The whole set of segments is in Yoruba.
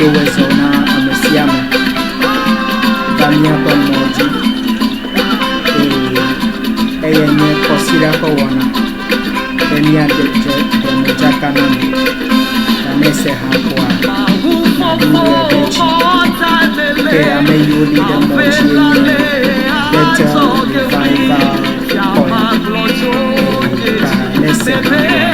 wezona amesiama Damia Pomoji Eyene Kosira Kawana Denia de Jakanami Danese Hakwa Naduwe Bechi Ke ame yuli de Moji Better Revival Point Danese Hakwa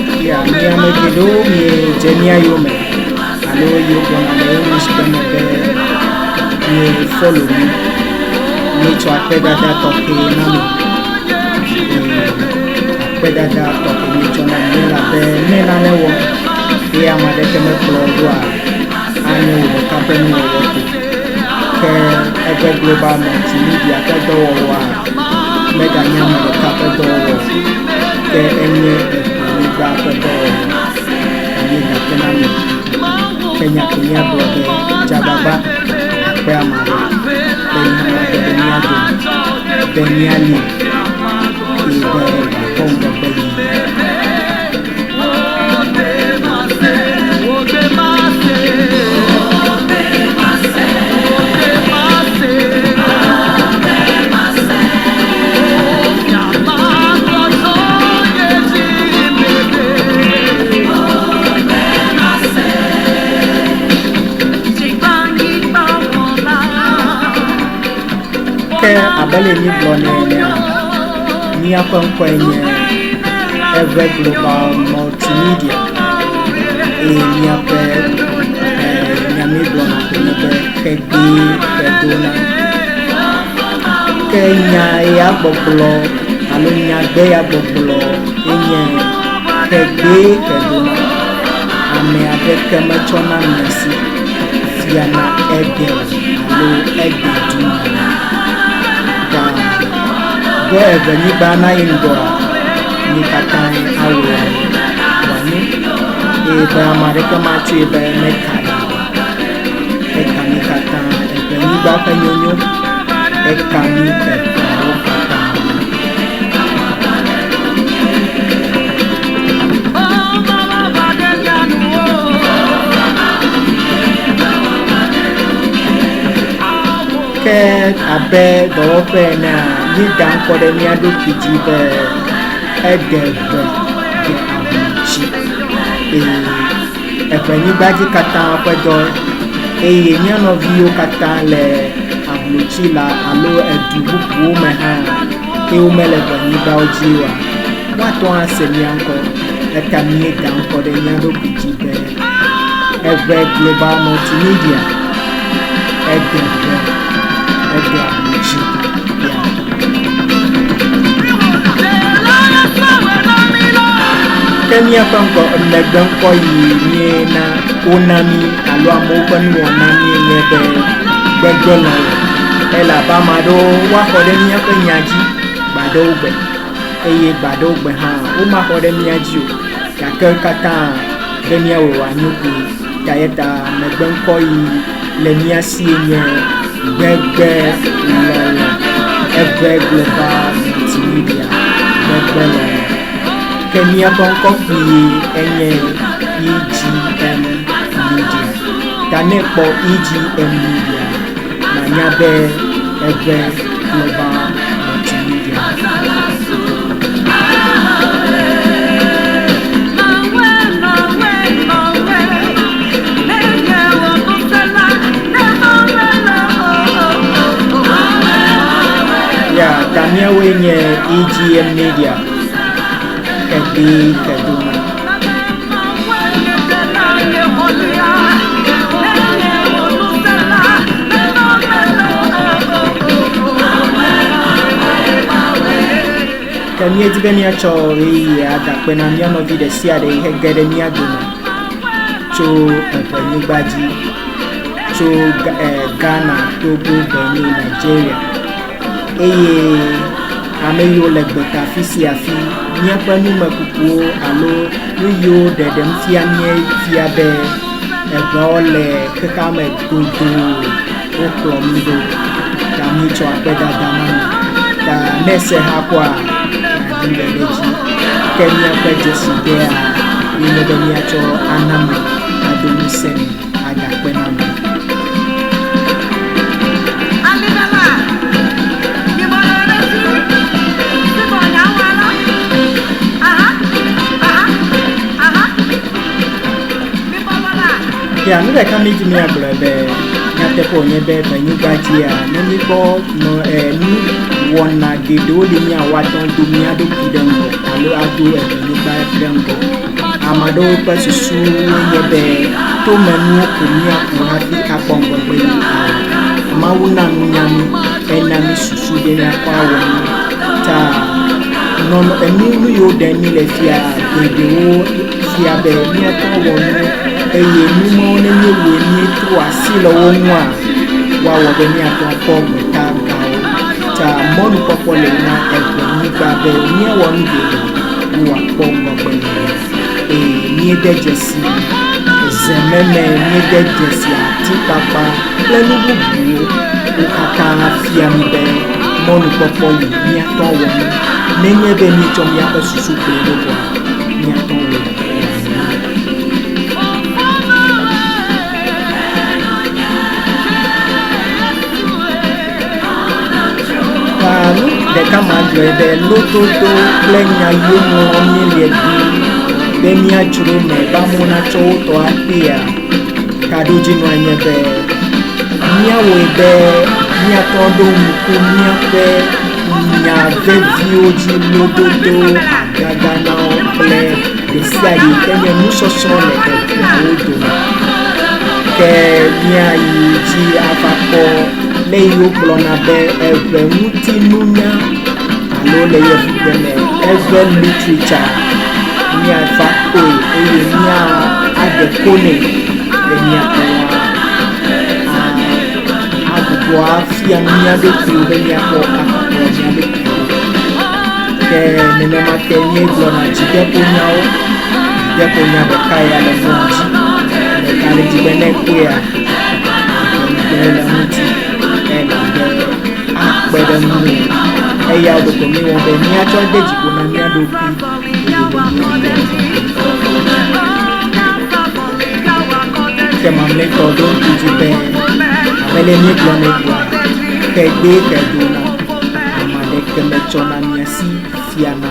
Hello, Jenia Yome. Hello, you can follow me. Need to appear that talking. Appear that talking. You can Nela Newo. Here, my decade Florida. I know the company Ever Global Multimedia. Mega Yama, the capital. Kenya Kenya Brother Jababa Pramado Beniali Ponga Abele ni blonde ni akwankwenye Ever Global Multimedia ni ape nyame blonde kedi kedona Kenya ya boblo alunya be ya boblo enye kedi kedona ame abeke machona nesi fiana egel alu egedu Wherever you bana indoor, you can away. If America Machi be Mekana, Ekanikata, Ekaniba Penyo, Ekani, Abe the open ni dan for the near do kijibe edebe de abuchi efeni baji kata pedo enya no view kata le abuchi la alo edubu bu me ha e o mele bani ba ojiwa wato asemi anko etami dan for the near do kijibe Ever Global Multimedia edebe Kenya Panko Legan Koyi na Unami Aluamo Bani Wanami Nebe Begola Ela Bamado Wahodemia Penyaji Badobe Eye Badobe Ha Uma Hodemiaju Kakata Denia Wanyuku Kayeta Legan Koyi Lemia Sienye Bebe Lala Ever Global Multimedia Bebe Lala Kenya Bonkofi enye EGM Media Tanepo EGM Media Nanyabe Ever Global Multimedia Yeah, Tanya wenye EGM Media Kedi Kaduna Kenya Dibenia Chori ada penanya no vide siade hegede miaguna cho Baji cho Ghana, Togo, Benin, Nigeria ameyo le gbeta fisi afi miaƒe numekukuwo alo nuyiwo ɖeɖem fia be eveawo le xexea me dodo wokplɔ mi ɖo ta míetsɔ akpedada na mi ta ne se hã kɔa aɖi le ɖe dzi ke míaƒe dzesidea ye nye be míatsɔ ana mi ado ŋusẽ mi agakpe na mi. Ya nu ɖeka mi dzi miagblɔ be nyateƒe wònye be benyigba dzia ne míkpɔ nu wɔna geɖewo li míawɔ atɔ do mía ɖokui ɖe ŋgɔ alo ado benyigba ɖe ŋgɔ. Ame aɖewo ƒe susuwo nye be tomenuwo ko míaƒo hafi akpɔ ŋgɔgbe yi. Mawu na nunya mi ena mi susu be míakɔ awɔ nu ta nu yiwo ɖe mi le fia geɖewo fia be míatɔ wɔ nu eye numawo ne míewoe míetro asi le wo ŋua woawɔ be míatɔ kpɔ gbeta gawo ta mɔnukpɔkpɔ le na evenyigba be míewɔ nu geɖe woakpɔ ŋgɔgbe eye míede dzesi zememe míede dzesi atikpakpa kple nu bubuwo wo katã fia mi be mɔnukpɔkpɔ li míatɔ wɔ nu nenye be míetsɔ míaƒe susu kple ɖo koa míatɔ wɔ nu ɖeka ma gblɔe be lototo kple nya yiwo ŋlɔ míelie di be míadzro me be amewo natsɔ wotɔ akpea kaɖodzinu nye be míawɔe be míatɔ ɖo ŋku míaƒe nya veviwo dzi lododo agaganawo kple ɖe sia ɖe ke nye nusɔsrɔ̃ le eveawo dome ke míayi dzi ava kpɔ le yiwo gblɔna be eve ŋuti nunya alo le yevugbe me eve literature míava koe eye mía ade kone le míaƒe agbogbo afia mía ɖokuiwo be míakpɔ akplɔ mía ɖokuiwo ke nenema ke míegblɔna dzideƒonyawo dzideƒonya ɖeka ya le mɔ dzi ɖeka le dzi be ne koea le ŋuti akpe ɖe ŋu eya ɖoko mi wɔ be míatsɔ de dziƒo na mía ɖokui ke mamlɛtɔ ɖo ŋku dzi be amele míegblɔ ne gblɔa kegbe kedona ame aɖeke metsɔna mia si fiana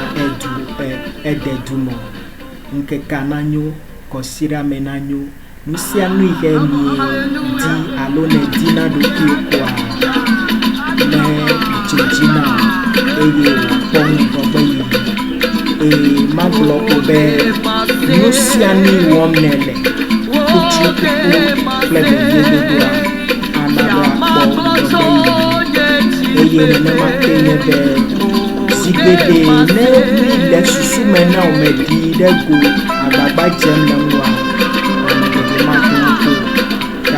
ede dumɔ ŋkeka na nyo kɔsira me na nyo nu sia nu yi ke miedi alo ne di na ɖokui koa ne dzedzina eye wòakpɔ ŋgɔgbe yi eye magblɔ ko be nu sia nu wɔm ne le kutukuku kple vevidodoa ana be akpɔ ŋgɔgbe yi eye nenema ke nye be zigbede ne mi le susu me na o me di ɖe go agbagba dzem le ŋua ame geɖe mate ŋu ko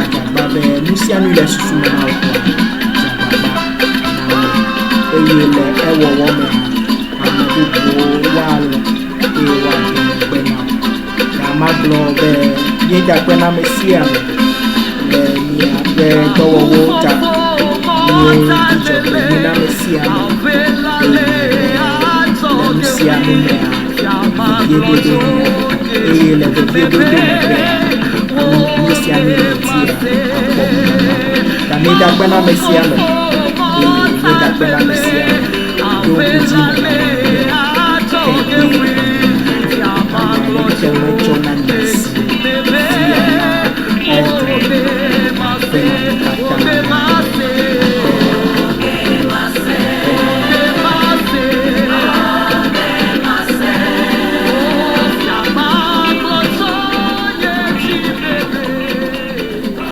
agbagba be nu sia nu le susu me na o koa eye le ewɔwɔ me ame bubuwo woalɔ eye woade megbe na ta magblɔ be míedakpe na ame sia ame le miaƒe dɔwɔwɔwo ta míedidzɔgbe mi na ame sia ame eye le nu sia nu mea veviedodo eye le veviedodo megbe nu sia nu le tia akpɔ ta míedakpe na ame sia ame míedakpe na ame sia ɖo ŋku dzi me ke